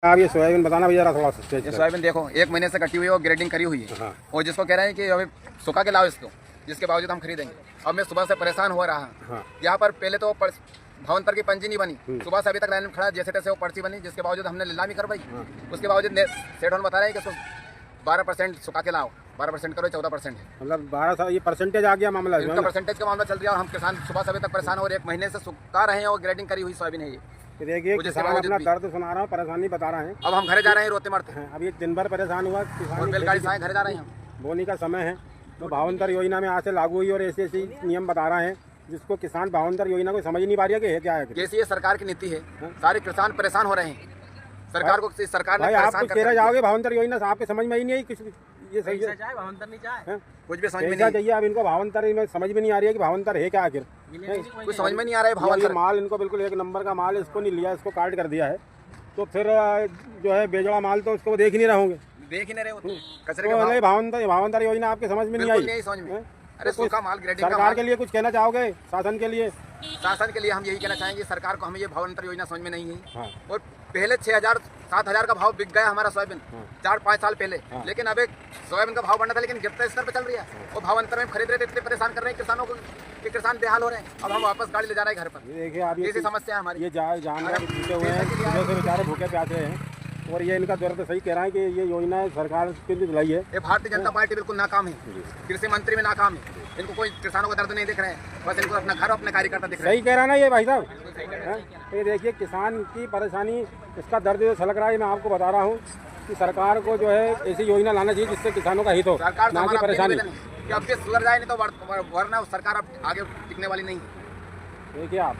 आप ये सोयाबीन बताना भैया थोड़ा सा। ये सोयाबीन देखो 1 महीने से कटी हुई है और ग्रेडिंग करी हुई है। हाँ। और जिसको कह रहे हैं कि अभी सुखा के लाओ इसको, जिसके बावजूद हम खरीदेंगे। अब मैं सुबह से परेशान हो रहा हूँ। हाँ। यहाँ पर पहले तो भावंतर की पंजी नहीं बनी, सुबह से अभी तक लाइन में खड़ा, जैसे तैसे वो पर्ची बनी, जिसके बावजूद हमने नीलामी करवाई। उसके बावजूद सेठ होने बता रहे हैं कि 12% सुखा के लाओ, 12% करो, 14% है। मतलब 12 ये परसेंटेज आ गया मामला। इनका परसेंटेज का मामला चल रहा है और हम किसान सुबह से अभी तक परेशान हो रहे, 1 महीने से सुखा रहे हैं और ग्रेडिंग करी हुई सोयाबीन है ये। देखिए किसान अपना दर्द सुना रहा हूँ, परेशानी बता रहे हैं। अब हम घर जा रहे हैं रोते मरते हैं। अब ये दिन भर परेशान हुआ किसान और बैलगाड़ी से घर जा रहे हैं हम। बोनी का समय है तो भावंतर योजना में आज से लागू हुई और ऐसे ऐसे नियम बता रहे हैं जिसको किसान भावंतर योजना को समझ नहीं पा रही है कि है क्या है। कैसी ये सरकार की नीति है, सारे किसान परेशान हो रहे हैं। सरकार को सरकार भाई आप कुछ कह रहे जाओगे भावंतर योजना आपके समझ में ही नहीं आई कुछ। ये सही है भावंतर नहीं चाहे कुछ भी समझ में नहीं चाहिए। अब इनको भावंतर समझ में नहीं आ रही है कि भावंतर है क्या आखिर, कुछ समझ में नहीं आ रहा है भावंतर। माल इनको बिल्कुल 1 नंबर का माल, इसको नहीं लिया, इसको काट कर दिया है तो फिर जो है बेजड़ा माल तो उसको देख ही नहीं रहोगे, देख ही नहीं रहे कचरे के भावंतर योजना आपके समझ में नहीं आई। समझ में अरे सूखा माल ग्रेडिंग सरकार के लिए कुछ कहना चाहोगे, शासन के लिए? शासन के लिए हम यही कहना चाहेंगे सरकार को, हमें ये भावंतर योजना समझ में नहीं है। हाँ। और पहले 6,000-7,000 का भाव बिक गया हमारा सोयाबीन 4-5 साल पहले। हाँ। लेकिन अब एक सोयाबीन का भाव बढ़ना था, लेकिन गिरते स्तर पर चल रही है। और भावंतर में खरीद रहे थे, इतने परेशान कर रहे हैं किसानों को कि किसान बेहाल हो रहे हैं। अब हम वापस गाड़ी ले जा रहे हैं घर पर। देखिए आप ऐसी समस्या है हमारी। ये जानवर भूखे हुए हैं, सुबह से बेचारे भूखे प्यासे हैं और ये इनका दर्द सही कह रहा है कि ये योजना सरकार के लिए दिलाई है। ये भारतीय जनता पार्टी बिल्कुल नाकाम है, कृषि मंत्री में नाकाम है। इनको कोई किसानों का दर्द नहीं दिख रहे हैं, बस इनको अपना घर अपने कार्यकर्ता दिख रहे हैं। सही कह रहा है ना ये भाई साहब? ये देखिए किसान की परेशानी, इसका दर्द जो छलक रहा है, मैं आपको बता रहा हूँ कि सरकार को जो है ऐसी योजना लाना चाहिए जिससे किसानों का हित हो, ना कि परेशानी। अब ये सुधर जाए नहीं तो वरना सरकार अब आगे टिकने वाली नहीं है। देखिए आप